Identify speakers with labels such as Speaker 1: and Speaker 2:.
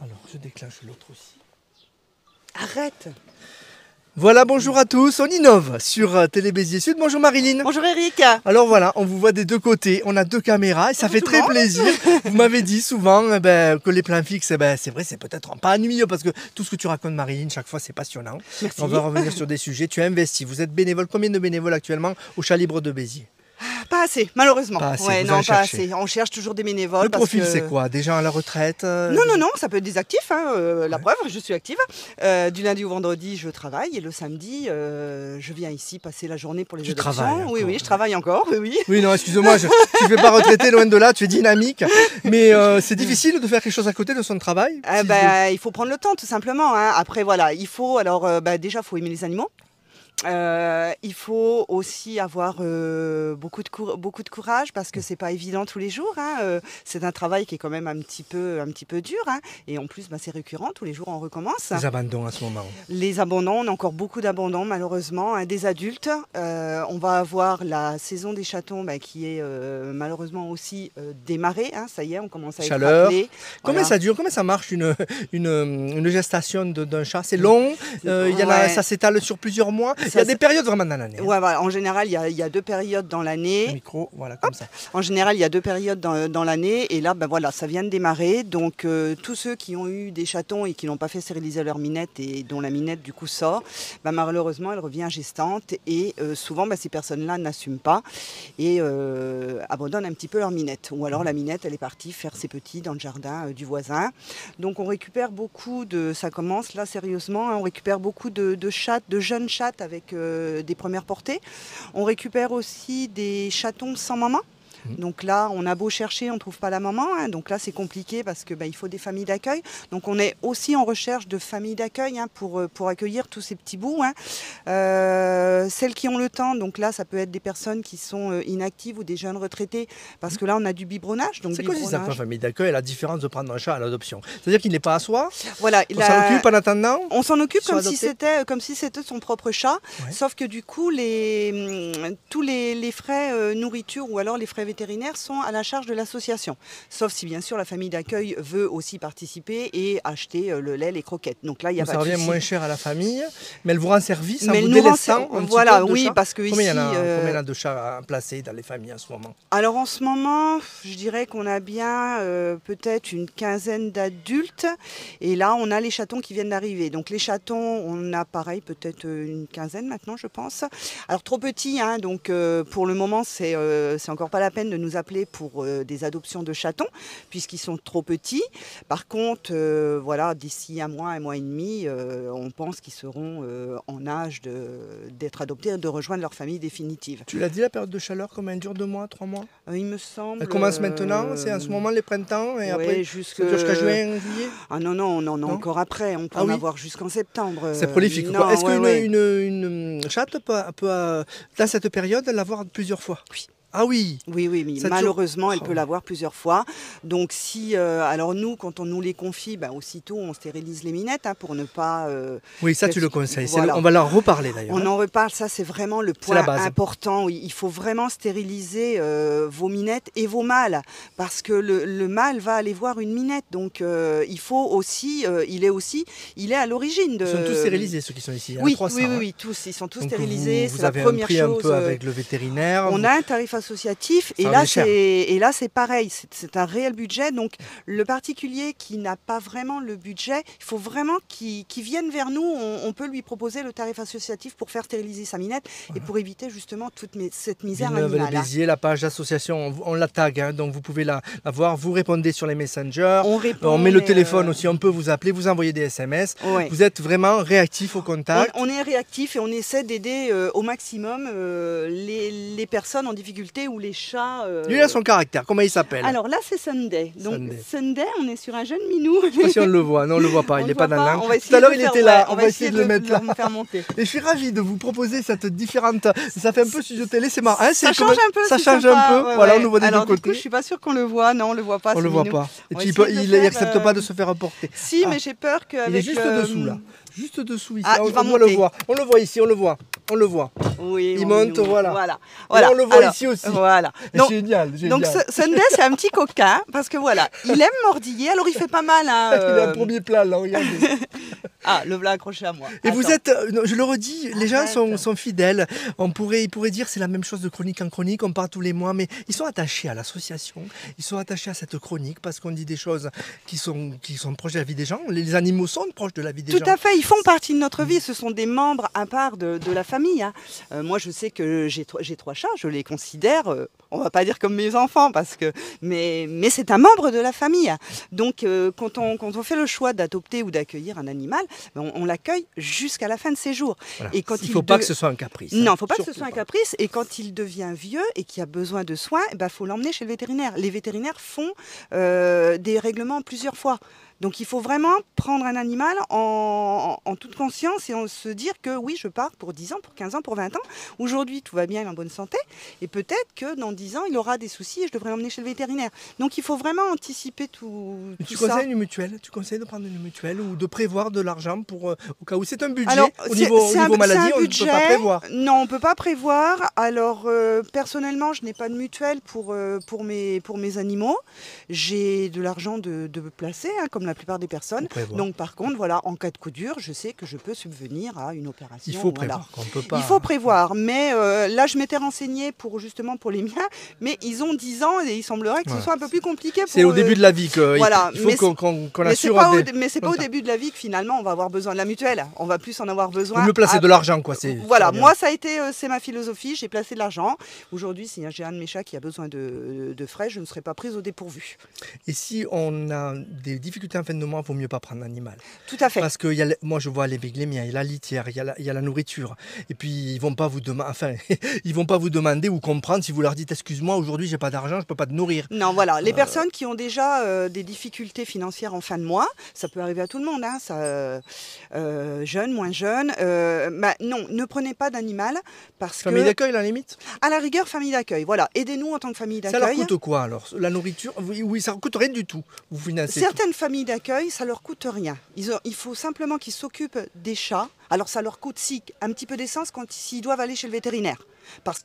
Speaker 1: Alors, je déclenche l'autre aussi.
Speaker 2: Arrête.
Speaker 1: Voilà, bonjour à tous, on innove sur Télé Béziers Sud. Bonjour Marilyn.
Speaker 2: Bonjour Eric.
Speaker 1: Alors voilà, on vous voit des deux côtés, on a deux caméras et ça fait très plaisir. Vous m'avez dit souvent que les plans fixes, c'est vrai, c'est peut-être pas ennuyeux parce que tout ce que tu racontes Marilyn, chaque fois c'est passionnant.
Speaker 2: Merci.
Speaker 1: On va revenir sur des sujets, tu as investi, vous êtes bénévole, combien de bénévoles actuellement au Chat Libre de Béziers?
Speaker 2: Pas assez, malheureusement.
Speaker 1: Pas assez,
Speaker 2: ouais,
Speaker 1: vous
Speaker 2: non,
Speaker 1: en
Speaker 2: pas
Speaker 1: cherchez.
Speaker 2: assez. On cherche toujours des bénévoles.
Speaker 1: Le profil c'est quoi? Des gens à la retraite
Speaker 2: Non, ça peut être des actifs. La preuve, je suis active. Du lundi au vendredi, je travaille et le samedi, je viens ici passer la journée pour les adoptions.
Speaker 1: Travailles encore,
Speaker 2: Oui, je travaille encore. Oui.
Speaker 1: Oui, non, excuse-moi, tu ne fais pas retraiter, loin de là, tu es dynamique. Mais c'est difficile de faire quelque chose à côté de son travail.
Speaker 2: Il faut prendre le temps, tout simplement. Après, voilà, il faut, déjà, il faut aimer les animaux. Il faut aussi avoir beaucoup de courage parce que c'est pas évident tous les jours. C'est un travail qui est quand même un petit peu dur. Et en plus, c'est récurrent. Tous les jours, on recommence.
Speaker 1: Les abandons à ce moment.
Speaker 2: Les abandons, on a encore beaucoup d'abandons malheureusement. Des adultes. On va avoir la saison des chatons qui est malheureusement aussi démarrée. Ça y est, on commence à être appelé.
Speaker 1: Combien ça dure? Comment ça marche une gestation d'un chat? C'est long. Ça s'étale sur plusieurs mois. Il y a des périodes vraiment dans l'année.
Speaker 2: Ouais, voilà. En général, il y a 2 périodes dans l'année.
Speaker 1: Le micro, voilà, comme ça.
Speaker 2: En général, il y a 2 périodes dans l'année. Et là, ça vient de démarrer. Donc, tous ceux qui ont eu des chatons et qui n'ont pas fait stériliser leur minette et dont la minette, du coup, sort, malheureusement, elle revient gestante. Et souvent, ces personnes-là n'assument pas et abandonnent un petit peu leur minette. Ou alors, la minette, elle est partie faire ses petits dans le jardin du voisin. Donc, on récupère beaucoup de... Ça commence, là, sérieusement. On récupère beaucoup de chattes, de jeunes chattes avec des premières portées. On récupère aussi des chatons sans maman. Donc là, on a beau chercher, on ne trouve pas la maman. Donc là, c'est compliqué parce que il faut des familles d'accueil. Donc on est aussi en recherche de familles d'accueil pour accueillir tous ces petits bouts. Celles qui ont le temps, donc là, ça peut être des personnes qui sont inactives ou des jeunes retraités parce que là, on a du biberonnage.
Speaker 1: C'est quoi ça, famille d'accueil, la différence de prendre un chat à l'adoption? C'est-à-dire qu'il n'est pas à soi?
Speaker 2: Voilà.
Speaker 1: On s'en occupe en attendant?
Speaker 2: On s'en occupe comme si c'était son propre chat. Ouais. Sauf que du coup, tous les frais nourriture ou alors les frais vétérinaires sont à la charge de l'association. Sauf si bien sûr la famille d'accueil veut aussi participer et acheter le lait, les croquettes. Donc là, il y a pas de souci.
Speaker 1: Ça revient moins cher à la famille, mais elle vous rend service en
Speaker 2: vous
Speaker 1: délaissant un petit peu de chats.
Speaker 2: Parce que
Speaker 1: combien il y en a de chats placés dans les familles en ce moment?
Speaker 2: Alors en ce moment, je dirais qu'on a bien peut-être une quinzaine d'adultes. Et là, on a les chatons qui viennent d'arriver. Donc les chatons, on a pareil, peut-être une quinzaine maintenant, je pense. Alors trop petits, donc pour le moment, c'est encore pas la peine de nous appeler pour des adoptions de chatons, puisqu'ils sont trop petits. Par contre, d'ici un mois et demi, on pense qu'ils seront en âge d'être adoptés et de rejoindre leur famille définitive.
Speaker 1: Tu l'as dit, la période de chaleur, combien elle dure? 2 mois, 3 mois?
Speaker 2: Il me semble...
Speaker 1: Elle commence maintenant, c'est en ce moment les printemps, et après
Speaker 2: jusqu'à
Speaker 1: juin, juillet?
Speaker 2: Ah non, encore après, on peut en avoir jusqu'en septembre.
Speaker 1: C'est prolifique. Est-ce qu'une chatte peut, dans cette période, l'avoir plusieurs fois?
Speaker 2: Oui.
Speaker 1: Ah oui.
Speaker 2: Oui. Malheureusement, elle peut l'avoir plusieurs fois. Donc si, alors nous, quand on nous les confie, aussitôt on stérilise les minettes pour ne pas.
Speaker 1: Oui, ça tu le conseilles. Voilà. On va leur reparler d'ailleurs.
Speaker 2: On en reparle. Ça c'est vraiment le point important. Oui, il faut vraiment stériliser vos minettes et vos mâles parce que le mâle va aller voir une minette. Donc il faut aussi, il est à l'origine de.
Speaker 1: Ils sont tous stérilisés ceux qui sont ici.
Speaker 2: Oui,
Speaker 1: 300,
Speaker 2: oui, tous. Ils sont tous stérilisés.
Speaker 1: Vous avez un prix un peu avec le vétérinaire.
Speaker 2: On a un tarif associatif et là c'est pareil, c'est un réel budget. Donc le particulier qui n'a pas vraiment le budget, il faut vraiment qu'il vienne vers nous. On peut lui proposer le tarif associatif pour faire stériliser sa minette et pour éviter justement toute cette misère animale.
Speaker 1: Béziers, la page d'association, on la tag, donc vous pouvez la voir. Vous répondez sur les messengers. On met le téléphone aussi, on peut vous appeler, vous envoyer des SMS. Ouais. Vous êtes vraiment réactif au contact.
Speaker 2: On est réactif et on essaie d'aider au maximum les personnes en difficulté ou les chats.
Speaker 1: Lui, il a son caractère. Comment il s'appelle?
Speaker 2: Alors là, c'est Sunday. Donc Sunday, on est sur un jeune minou.
Speaker 1: Je ne sais pas si on le voit. Non, on ne le voit pas. Il n'est pas dans l'angle.
Speaker 2: Tout à l'heure,
Speaker 1: il était là. On va essayer
Speaker 2: de
Speaker 1: le mettre là.
Speaker 2: Faire monter.
Speaker 1: Et je suis ravi de vous proposer cette différente. Ça fait un peu studio télé. C'est marrant.
Speaker 2: Ça change un peu.
Speaker 1: Ça change un peu. Voilà, on le voit des deux côtés.
Speaker 2: Du coup, je suis pas sûre qu'on le voit. Non, on le voit pas.
Speaker 1: On le voit pas. Et puis il n'accepte pas de se faire apporter.
Speaker 2: Si, mais j'ai peur qu'avec.
Speaker 1: Il est juste dessous là. Juste dessous ici.
Speaker 2: Il va
Speaker 1: on le voit. On le voit ici. On le voit. on le voit.
Speaker 2: Oui,
Speaker 1: Il monte, voilà.
Speaker 2: Voilà.
Speaker 1: Et on le voit ici aussi.
Speaker 2: Voilà.
Speaker 1: Génial, génial.
Speaker 2: Donc Sunday, c'est un petit coquin, parce que voilà, il aime mordiller, alors il fait pas mal. Hein,
Speaker 1: Il a un premier plat, là, regardez.
Speaker 2: Ah, le plat accroché à moi.
Speaker 1: Et
Speaker 2: Attends.
Speaker 1: vous êtes, je le redis, les gens sont fidèles. Ils pourraient dire c'est la même chose de chronique en chronique, on part tous les mois, mais ils sont attachés à l'association, ils sont attachés à cette chronique parce qu'on dit des choses qui sont proches de la vie des gens. Les animaux sont proches de la vie des gens.
Speaker 2: Tout à fait, ils font partie de notre vie, ce sont des membres à part de la famille. Hein. Moi, je sais que j'ai 3 chats, je les considère, on va pas dire comme mes enfants, mais c'est un membre de la famille. Donc, quand on fait le choix d'adopter ou d'accueillir un animal, on l'accueille jusqu'à la fin de ses jours.
Speaker 1: Voilà.
Speaker 2: Et quand
Speaker 1: il ne faut pas que ce soit un caprice.
Speaker 2: Non, il ne faut pas que
Speaker 1: Surtout
Speaker 2: ce soit un caprice. Et quand il devient vieux et qu'il a besoin de soins, il faut l'emmener chez le vétérinaire. Les vétérinaires font des règlements plusieurs fois. Donc il faut vraiment prendre un animal en toute conscience et se dire que oui, je pars pour 10 ans, pour 15 ans, pour 20 ans. Aujourd'hui, tout va bien, il est en bonne santé. Et peut-être que dans 10 ans, il aura des soucis et je devrais l'emmener chez le vétérinaire. Donc il faut vraiment anticiper tout ça.
Speaker 1: Tu conseilles une mutuelle? Tu conseilles de prendre une mutuelle ou de prévoir de l'argent pour au cas où c'est un budget?
Speaker 2: Alors,
Speaker 1: au niveau maladie, on ne peut pas prévoir.
Speaker 2: Non, on ne peut pas prévoir. Alors personnellement, je n'ai pas de mutuelle pour mes animaux. J'ai de l'argent de placer, hein, comme la plupart des personnes. Donc par contre, voilà, en cas de coup dur, je sais que je peux subvenir à une opération.
Speaker 1: Il faut prévoir. On peut pas...
Speaker 2: Il faut prévoir. Mais là, je m'étais renseignée pour les miens, mais ils ont 10 ans et il semblerait que ce soit un peu plus compliqué.
Speaker 1: C'est au début de la vie qu'il faut qu'on assure.
Speaker 2: Mais c'est pas au début de la vie que finalement on va avoir besoin de la mutuelle. On va plus en avoir besoin.
Speaker 1: Vous me placez de l'argent, quoi.
Speaker 2: Voilà, moi ça a été, c'est ma philosophie. J'ai placé de l'argent. Aujourd'hui, si j'ai un de mes chats qui a besoin de frais, je ne serai pas prise au dépourvu.
Speaker 1: Et si on a des difficultés en fin de mois, il vaut mieux pas prendre un animal.
Speaker 2: Tout à fait.
Speaker 1: Parce que moi je vois avec les miens, il y a la litière, il y a la nourriture. Et puis ils vont pas vous demander ou comprendre si vous leur dites excuse-moi, aujourd'hui j'ai pas d'argent, je peux pas te nourrir.
Speaker 2: Non, voilà. Les personnes qui ont déjà des difficultés financières en fin de mois, ça peut arriver à tout le monde, hein, jeune, moins jeune. Non, ne prenez pas d'animal parce que...
Speaker 1: Famille d'accueil, à la limite?
Speaker 2: À la rigueur, famille d'accueil. Voilà. Aidez-nous en tant que famille d'accueil.
Speaker 1: Ça leur coûte quoi alors? La nourriture? Oui, ça ne coûte rien du tout. Vous financez
Speaker 2: certaines familles d'accueil, ça leur coûte rien. Il faut simplement qu'ils s'occupent des chats. Alors ça leur coûte un petit peu d'essence s'ils doivent aller chez le vétérinaire. Parce